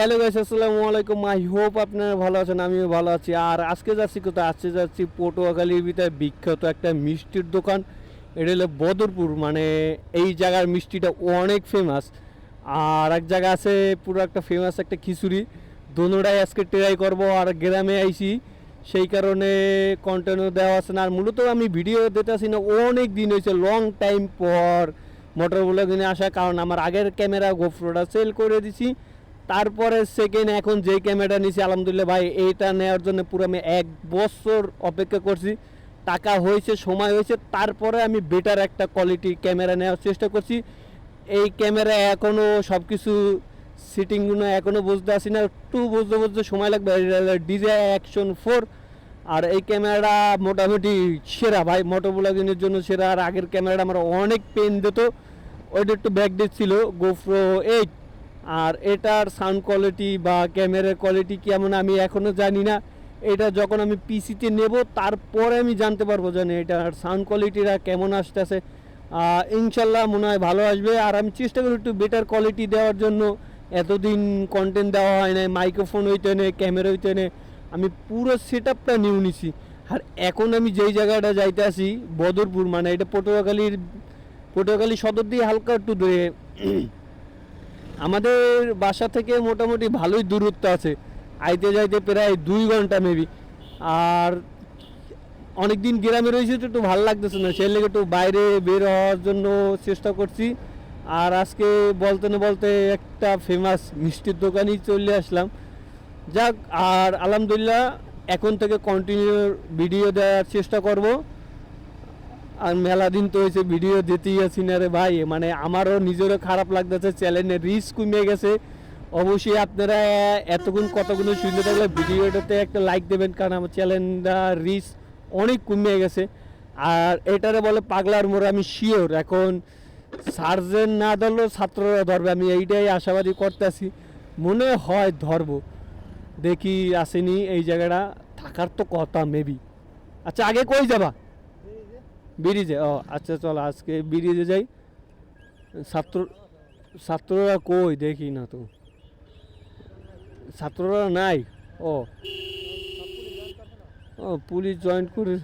Hello guys, আসসালামু আলাইকুম। I hope আপনারা ভালো আছেন, আমিও ভালো আছি। আর আজকে যাচ্ছি কোথায়? আজকে যাচ্ছি পটুয়াখালীর ভিতরে বিখ্যাত একটা মিষ্টির দোকান। এটা হলো বদরপুর, মানে এই জায়গার মিষ্টিটা অনেক ফেমাস। আর এক জায়গা আছে পুরো একটা ফেমাস একটা খিচুড়ি। দোনোটাই আজকে ট্রাই করব। আর গ্রামে আইছি, সেই কারণে কন্টেন্টও দেওয়া আছে না। আর মূলত আমি ভিডিও দিতে আসি না, অনেক দিন হয়েছে, লং টাইম পর মোটর ব্লগিংয়ে আসা। কারণ আমার আগের ক্যামেরা গোপ্রোটা সেল করে দিছি, তারপরে সেকেন্ড এখন যেই ক্যামেরাটা নিয়েছি আলহামদুলিল্লাহ ভাই, এইটা নেওয়ার জন্য পুরো আমি 1 বছর অপেক্ষা করছি। টাকা হয়েছে, সময় হয়েছে, তারপরে আমি বেটার একটা কোয়ালিটি ক্যামেরা নেওয়ার চেষ্টা করছি। এই ক্যামেরা এখনও সব কিছু সিটিংগুলো এখনও বুঝতে আসি না, একটু বুঝতে বুঝতে সময় লাগবে। DJI Action 4, আর এই ক্যামেরাটা মোটামুটি সেরা ভাই, মোটো ব্লগিংয়ের জন্য সেরা। আর আগের ক্যামেরাটা আমার অনেক পেন দিত, ওইটা একটু ব্যাকডেট ছিল, GoPro 8। আর এটার সাউন্ড কোয়ালিটি বা ক্যামেরার কোয়ালিটি কেমন আমি এখনও জানি না। এটা যখন আমি পিসিতে নেব তারপরে আমি জানতে পারবো জানি এটার সাউন্ড কোয়ালিটিটা কেমন আসতেছে। ইনশাল্লাহ মনে হয় ভালো আসবে। আর আমি চেষ্টা করি একটু বেটার কোয়ালিটি দেওয়ার জন্য। এতদিন কন্টেন্ট দেওয়া হয় না, মাইক্রোফোন হইতে নে, ক্যামেরা হইতে নে, আমি পুরো সেট আপটা নিউ নিছি। আর এখন আমি যেই জায়গাটা যাইতে আসি বদরপুর, মানে এটা পটুয়াখালী সদর দিয়ে হালকা একটু দূরে। আমাদের বাসা থেকে মোটামুটি ভালোই দূরত্ব আছে, আইতে যাইতে প্রায় 2 ঘন্টা মেবি। আর অনেক দিন গ্রামে রয়েছে তো একটু ভালো লাগতেছে না, সেই লেগে একটু বাইরে বের হওয়ার জন্য চেষ্টা করছি। আর আজকে বলতে না বলতে একটা ফেমাস মিষ্টির দোকানেই চলে আসলাম। যাক, আর আলহামদুলিল্লাহ এখন থেকে কন্টিনিউ ভিডিও দেওয়ার চেষ্টা করব। আর মেলা দিন তো হয়েছে ভিডিও দিতেই আছি না রে ভাই, মানে আমারও নিজেরও খারাপ লাগতেছে, চ্যানেলের রিচ কমে গেছে। অবশ্যই আপনারা এতক্ষণ কতগুলো শুনতে থাকলে ভিডিওটাতে একটা লাইক দেবেন, কারণ আমার চ্যানেলটা রিচ অনেক কমে গেছে। আর এটারে বলে পাগলার মোড়, আমি শিওর এখন সার্জেন না ধরলেও ছাত্ররা ধরবে, আমি এইটাই আশাবাদী করতেছি। মনে হয় ধরবো, দেখি আসেনি এই জায়গাটা, থাকার তো কথা মেবি। আচ্ছা, আগে কই যাবা? ব্রিজে? ও আচ্ছা, চলো আজকে ব্রিজে যাই। ছাত্ররা কই দেখি না তো, ছাত্ররা নাই। ও ও পুলিশ জয়েন করে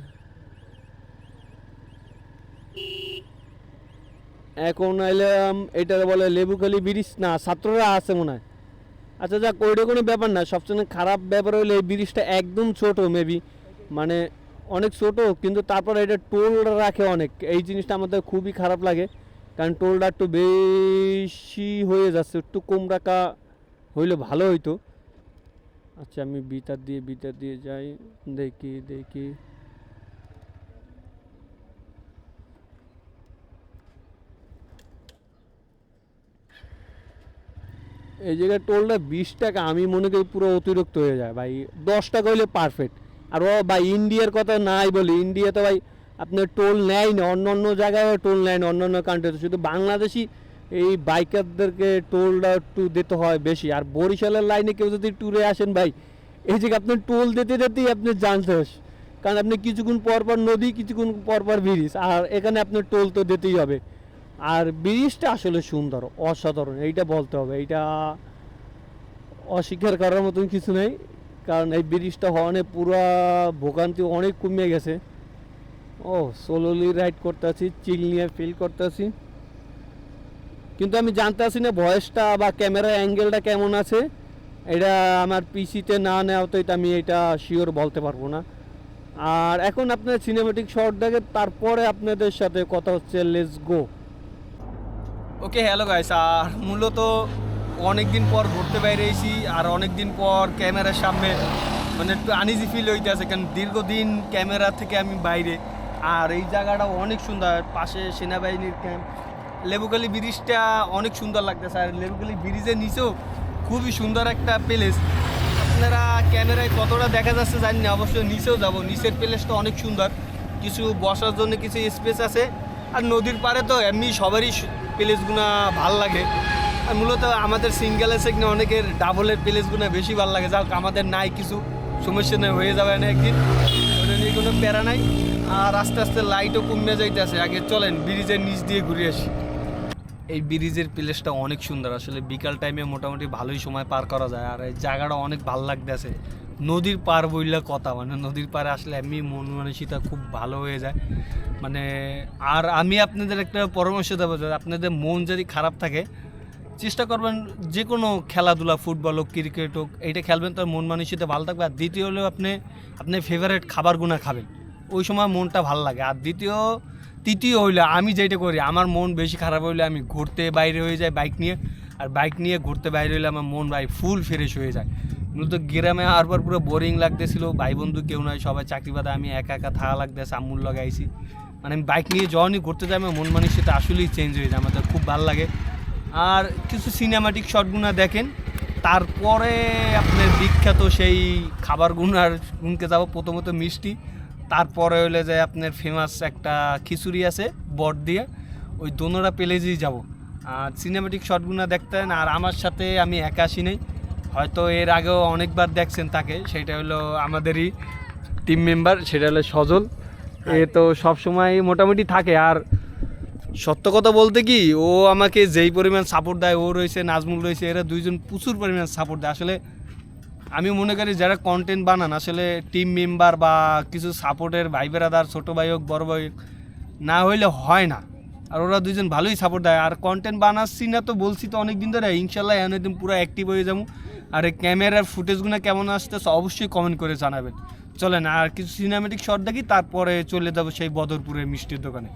এখন আইলাম। এটা বলে লেবুখালি ব্রিজ না, ছাত্ররা আছে মনে হয়। আচ্ছা যাক, ওইটা কোনো ব্যাপার না। সবচেয়ে খারাপ ব্যাপার হলো এই ব্রিজটা একদম ছোট মেবি, মানে অনেক ছোট, কিন্তু তারপরে এটা টোল রাখে অনেক। এই জিনিসটা আমাদের খুবই খারাপ লাগে, কারণ টোলটা একটু বেশি হয়ে যাচ্ছে, একটু কম রাখা হইলে ভালো হইতো। আচ্ছা, আমি ভিতর দিয়ে যাই, দেখি। এই জায়গায় টোলটা 20 টাকা, আমি মনে করি পুরো অতিরিক্ত হয়ে যায় ভাই। 10 টাকা হইলে পারফেক্ট। আর ও ভাই ইন্ডিয়ার কথা নাই বলি, ইন্ডিয়াতে ভাই আপনার টোল নেয় না, অন্য অন্য জায়গায় টোল নেয় না, অন্য অন্য কান্ট্রিতে। শুধু বাংলাদেশি এই বাইকারদেরকে টোলটা একটু দিতে হয় বেশি। আর বরিশালের লাইনে কেউ যদি ট্যুরে আসেন ভাই, এই জায়গায় আপনার টোল দিতেই আপনি যান শেষ। কারণ আপনি কিছুক্ষণ পরপর নদী, কিছুক্ষণ পরপর ব্রিজ, আর এখানে আপনার টোল তো দিতেই হবে। আর ব্রিজটা আসলে সুন্দর, অসাধারণ, এইটা বলতে হবে, এইটা অস্বীকার করার মতন কিছু নেই। কারণ এই ব্রিজটা হওয়ানে পুরা ভোগান্তি অনেক কমে গেছে। ও সোলোলি রাইড করতে আছি, চিল নিয়ে ফিল করতে আছি, কিন্তু আমি জানতে আছি না ভয়েসটা বা ক্যামেরা অ্যাঙ্গেলটা কেমন আছে। এটা আমার পিসিতে না নেওয়া তো এটা আমি এটা শিওর বলতে পারবো না। আর এখন আপনার সিনেমেটিক শট দেখে তারপরে আপনাদের সাথে কথা হচ্ছে, let's go. Okay, hello guys. আর মূলত অনেক দিন পর ঘুরতে বাইরে এসেছি, আর অনেক দিন পর ক্যামেরার সামনে মানে একটু আনইজি ফিল হইতেছে, কারণ দীর্ঘদিন ক্যামেরা থেকে আমি বাইরে। আর এই জায়গাটা অনেক সুন্দর, পাশে সেনাবাহিনীর ক্যাম্প। লেবুখালী ব্রিজটা অনেক সুন্দর লাগতেছে, আর লেবুখালী ব্রিজের নিচেও খুবই সুন্দর একটা প্লেস। আপনারা ক্যামেরায় কতটা দেখা যাচ্ছে জানি না, অবশ্যই নিচেও যাব। নিচের প্লেসটা অনেক সুন্দর, কিছু বসার জন্য কিছু স্পেস আছে। আর নদীর পাড়ে তো এমনি সবারই প্লেসগুলো ভাল লাগে। আর মূলত আমাদের সিঙ্গেল আছে কিনা, অনেকের ডাবলের প্লেসগুলো বেশি ভালো লাগে। যাক, আমাদের নাই, কিছু সমস্যা নেই, হয়ে যাবে না একদিন, ওটা নিয়ে কোনো প্যারা নাই। আর আস্তে আস্তে লাইটও কমে যাইতেছে। আগে চলেন ব্রিজের নিচ দিয়ে ঘুরে আসি। এই ব্রিজের প্লেসটা অনেক সুন্দর, আসলে বিকাল টাইমে মোটামুটি ভালোই সময় পার করা যায়। আর এই জায়গাটা অনেক ভালো লাগতেছে, নদীর পার বইলা কথা, মানে নদীর পাড়ে আসলে এমনি মন মানসিকতা খুব ভালো হয়ে যায়। মানে আর আমি আপনাদের একটা পরামর্শ দেবো, যে আপনাদের মন যদি খারাপ থাকে চেষ্টা করবেন যে কোনো খেলাধুলা, ফুটবল হোক ক্রিকেট হোক, এইটা খেলবেন, তার মন মানসিকতা ভালো থাকবে। আর দ্বিতীয় হলেও আপনি ফেভারিট খাবারগুলো খাবেন, ওই সময় মনটা ভালো লাগে। আর তৃতীয় হইলে আমি যেটা করি, আমার মন বেশি খারাপ হইলে আমি ঘুরতে বাইরে হয়ে যাই বাইক নিয়ে, আর বাইক নিয়ে ঘুরতে বাইরে হইলে আমার মন ফুল ফ্রেশ হয়ে যায়। মূলত গ্রামে আওয়ার পর পুরো বোরিং লাগতেছিল, ভাই বন্ধু কেউ নয়, সবাই চাকরি বাদে, আমি একা একা থাকা লাগতেছে, আম্মুর লাগাইছি। মানে আমি বাইক নিয়ে যখনই ঘুরতে যাই আমার মন মানসিকতা আসলেই চেঞ্জ হয়ে যায়, আমাদের খুব ভালো লাগে। আর কিছু সিনেমাটিক শটগুলো দেখেন, তারপরে আপনার বিখ্যাত সেই খাবারগুনার গুনকে যাবো। প্রথমত মিষ্টি, তারপরে হলে যে আপনার ফেমাস একটা খিচুড়ি আছে বট দিয়ে, ওই দোনোরা প্লেসেই যাব। আর সিনেমাটিক শটগুলো দেখতেন। আর আমার সাথে আমি একা আসি নাই, হয়তো এর আগেও অনেকবার দেখছেন তাকে, সেটা হলো আমাদেরই টিম মেম্বার, সেটা হলো সজল। এ তো সব সময় মোটামুটি থাকে। আর সত্য কথা বলতে কি, ও আমাকে যেই পরিমাণ সাপোর্ট দেয়, ও রয়েছে, নাজমুল রয়েছে, এরা দুইজন প্রচুর পরিমাণ সাপোর্ট দেয়। আসলে আমি মনে করি যারা কন্টেন্ট বানান, আসলে টিম মেম্বার বা কিছু সাপোর্টের ভাই বেরাদার, ছোটো ভাই হোক বড় ভাই হোক, না হইলে হয় না। আর ওরা দুজন ভালোই সাপোর্ট দেয়। আর কন্টেন্ট বানাচ্ছি না তো বলছি তো অনেক দিন ধরে, ইনশাল্লাহ একদিন পুরো অ্যাক্টিভ হয়ে যাবো। আর এই ক্যামেরার ফুটেজগুলো কেমন আসতেছে অবশ্যই কমেন্ট করে জানাবেন। চলেন আর কিছু সিনেমেটিক শট দেখি, তারপরে চলে যাবো সেই বদরপুরের মিষ্টির দোকানে।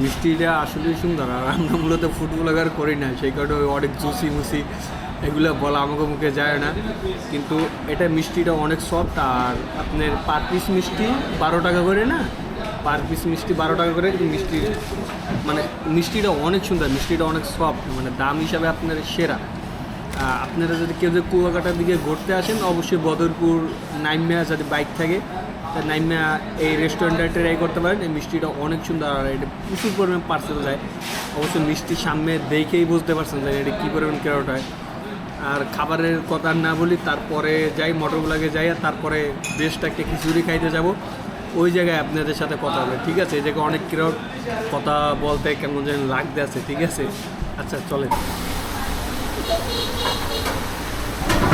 মিষ্টিটা আসলেই সুন্দর। আর আমরা মূলত ফুড ব্লগার করি না, সেই কারণে অনেক জুসি মুসি এগুলো বলা আমাকে মুখে যায় না, কিন্তু এটা মিষ্টিটা অনেক সফট। আর আপনার পার পিস মিষ্টি 12 টাকা করে না, পার পিস মিষ্টি 12 টাকা করে, কিন্তু মিষ্টিটা অনেক সুন্দর, মিষ্টিটা অনেক সফট, মানে দাম হিসাবে আপনার সেরা। আপনারা যদি কেউ যদি কুয়াকাটার দিকে ঘুরতে আসেন, অবশ্যই বদরপুর নাইমা যদি বাইক থাকে, নাইমা এই রেস্টুরেন্টটা ট্রাই করতে পারেন। এই মিষ্টিটা অনেক সুন্দর, আর এটা প্রচুর পরিমাণ পার্সেল যায়। অবশ্যই মিষ্টির সামনে দেখেই বুঝতে পারছেন যে এটা কী পরিমাণ ক্যারট হয়। আর খাবারের কথা না বলি, তারপরে যাই মোটরগুলাকে যাই, আর তারপরে বেস্ট একটা খিচুড়ি খাইতে যাব, ওই জায়গায় আপনাদের সাথে কথা হবে, ঠিক আছে? এই জায়গায় অনেক ক্যারট, কথা বলতে কেমন যেন লাগতে আছে, ঠিক আছে? আচ্ছা চলেন।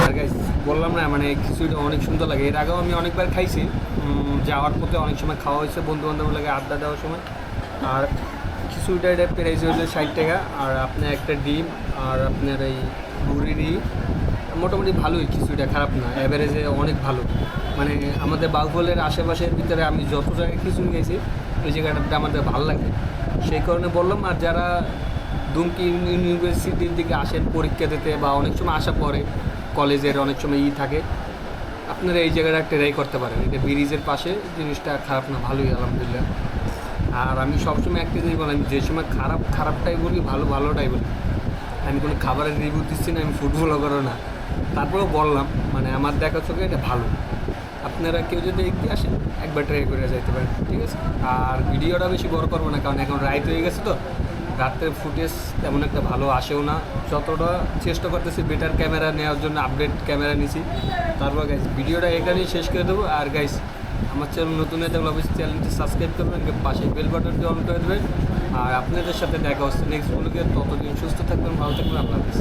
আর গাইস বললাম না, মানে খিচুড়িটা অনেক সুন্দর লাগে। এর আগেও আমি অনেকবার খাইছি, যাওয়ার পথে অনেক সময় খাওয়া হয়েছে বন্ধু বান্ধব লাগে আড্ডা দেওয়ার সময়। আর খিচুড়িটা এটা প্রাইস হলো 60 টাকা। আর আপনার একটা ডিম, আর আপনার এই মুড়ি, মোটামুটি ভালোই খিচুড়িটা, খারাপ না, অ্যাভারেজে অনেক ভালো। মানে আমাদের বাউফলের আশেপাশের ভিতরে আমি যত জায়গায় খিচুড়ি খেয়েছি, ওই জায়গাটা আমাদের ভালো লাগে, সেই কারণে বললাম। আর যারা দুমকি ইউনিভার্সিটির দিকে আসেন পরীক্ষা দিতে, বা অনেক সময় আসা পরে কলেজের অনেক সময় থাকে, আপনারা এই জায়গাটা ট্রাই করতে পারেন। এটা ব্রিজের পাশে, জিনিসটা খারাপ না, ভালোই আলহামদুলিল্লাহ। আর আমি সবসময় একটা জিনিস বলি, আমি যে সময় খারাপটাই বলি, ভালোটাই বলি। আমি কোনো খাবারের রিভিউ দিচ্ছি না, আমি ফুড ব্লগারও না, তারপরেও বললাম, মানে আমার দেখা চোখে এটা ভালো। আপনারা কেউ যদি এগিয়ে আসেন, একবার ট্রাই করে যাইতে পারেন, ঠিক আছে? আর ভিডিওটা বেশি বড় করবো না, কারণ এখন রাইত হয়ে গেছে, তো রাতের ফুটেজ তেমন একটা ভালো আসেও না। যতটা চেষ্টা করতেছি বেটার ক্যামেরা নেওয়ার জন্য, আপডেট ক্যামেরা নিছি। তারপর গাইস ভিডিওটা এখানেই শেষ করে দেবো। আর গাইস আমার চ্যানেল নতুন হয়ে থাকলে অবশ্যই চ্যানেলটি সাবস্ক্রাইব করবেন, পাশে বেল বাটনটি অন করে দেবেন। আর আপনাদের সাথে দেখা হচ্ছে নেক্সট ব্লগে, ততদিন সুস্থ থাকবেন, ভালো থাকবেন, আপনাদের।